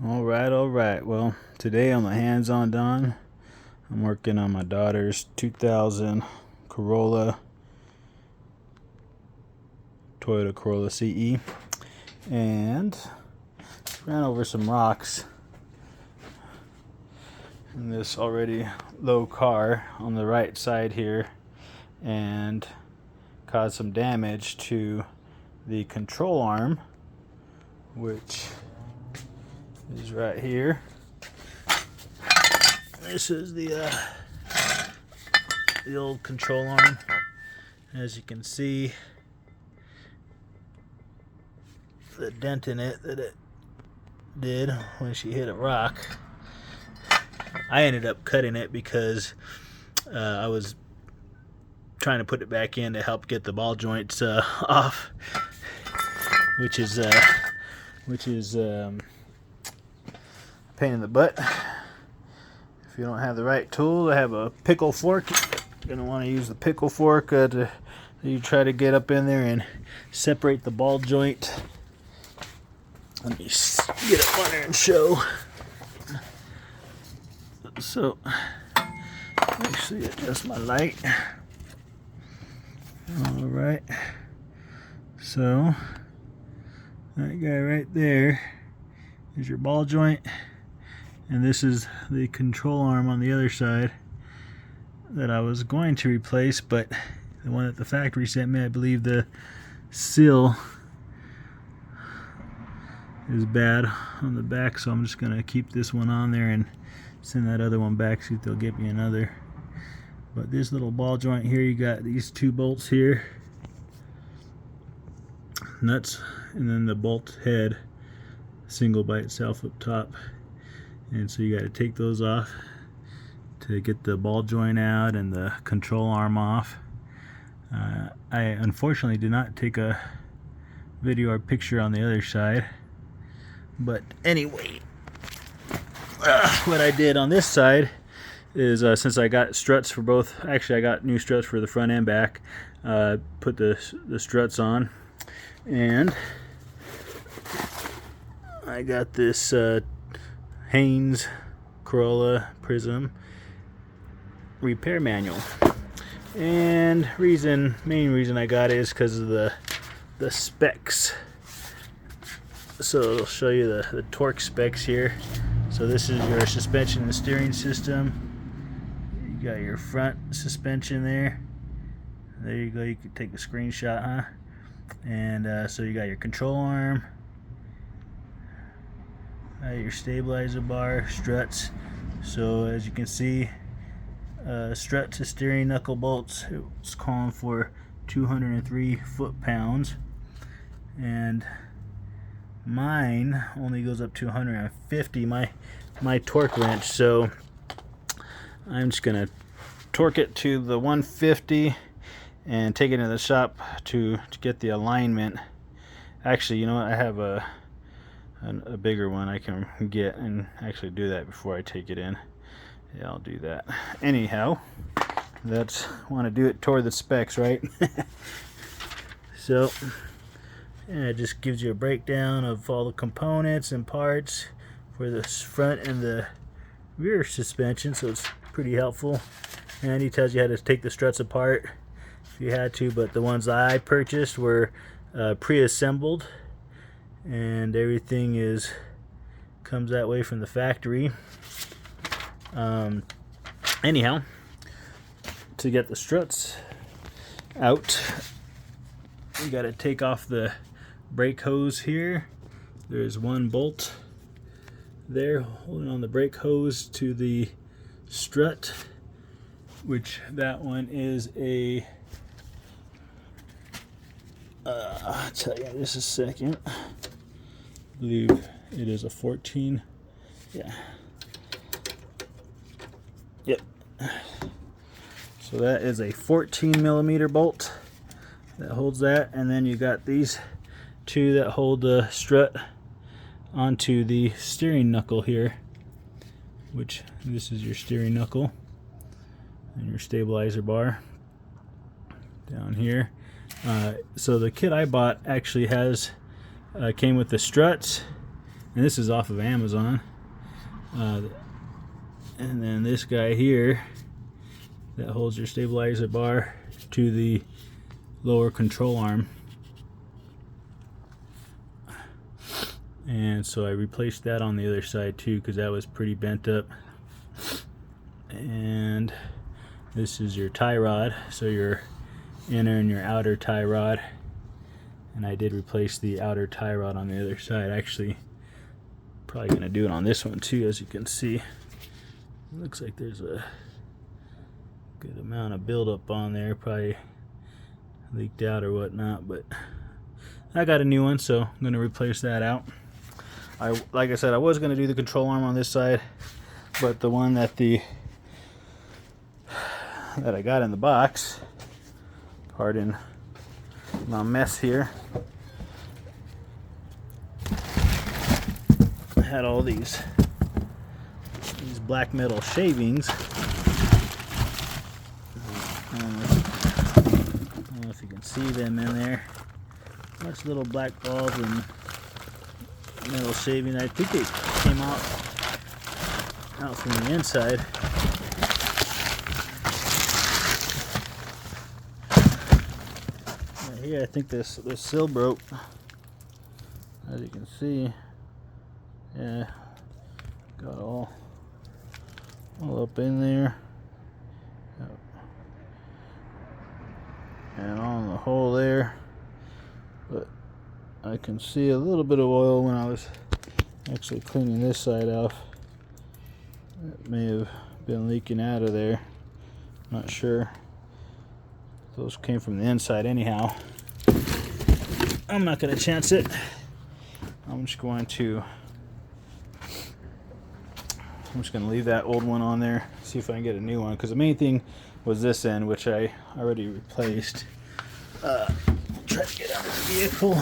All right. Well, today on the hands-on Don, I'm working on my daughter's 2000 Corolla, Toyota Corolla CE, and ran over some rocks in this already low car on the right side here, and caused some damage to the control arm, which is right here. This is the old control arm. As you can see, the dent in it that it did when she hit a rock. I ended up cutting it because I was trying to put it back in to help get the ball joints off, which is a pain in the butt. If you don't have the right tool, I have a pickle fork. You're gonna want to use the pickle fork to you try to get up in there and separate the ball joint. Let me get up on there and show. So, actually adjust my light. All right. So, that guy right there is your ball joint, and this is the control arm on the other side that I was going to replace, but the one that the factory sent me, I believe the seal is bad on the back, so I'm just gonna keep this one on there and send that other one back, see if they'll get me another. But this little ball joint here, you got these two bolts here, nuts, and then the bolt head single by itself up top, and so you got to take those off to get the ball joint out and the control arm off. I unfortunately did not take a video or picture on the other side, but anyway, what I did on this side is since I got struts for both, actually I got new struts for the front and back, put the struts on, and I got this Haynes Corolla Prism repair manual, and main reason I got it is because of the specs. So I'll show you the torque specs here. So this is your suspension and steering system. You got your front suspension there. There you go. You can take a screenshot, huh? And so you got your control arm, your stabilizer bar, struts. So as you can see, strut to steering knuckle bolts, it's calling for 203 foot-pounds, and mine only goes up to 150, my torque wrench. So I'm just gonna torque it to the 150 and take it to the shop to get the alignment. Actually, you know what, I have a bigger one I can get and actually do that before I take it in. Yeah, I'll do that. Anyhow, that's want to do it toward the specs, right? So yeah, it just gives you a breakdown of all the components and parts for the front and the rear suspension, so it's pretty helpful. And he tells you how to take the struts apart if you had to, but the ones I purchased were pre-assembled, and everything comes that way from the factory. Anyhow, to get the struts out, you got to take off the brake hose here. There's one bolt there holding on the brake hose to the strut, which that one is a I'll tell you in just a second. I believe it is a 14. Yeah. Yep. So that is a 14 millimeter bolt that holds that, and then you got these two that hold the strut onto the steering knuckle here, which this is your steering knuckle, and your stabilizer bar down here. So the kit I bought actually came with the struts and this is off of Amazon. And then this guy here that holds your stabilizer bar to the lower control arm. And so I replaced that on the other side too, because that was pretty bent up. And this is your tie rod, so your inner and your outer tie rod. And I did replace the outer tie rod on the other side. Actually, probably gonna do it on this one too. As you can see, it looks like there's a good amount of buildup on there, probably leaked out or whatnot, but I got a new one, so I'm gonna replace that out. Like I said, I was gonna do the control arm on this side, but the one that I got in the box, pardon my mess here, had all these black metal shavings. I don't know if you can see them in there. Bunch of little black balls and metal shaving. I think it came out from the inside. Right here, I think this seal broke. As you can see, yeah, got all up in there. And on the hole there, but I can see a little bit of oil when I was actually cleaning this side off. It may have been leaking out of there, not sure. Those came from the inside anyhow. I'm not going to chance it. I'm just going to leave that old one on there, see if I can get a new one, because the main thing was this end, which I already replaced. Try to get out of the vehicle.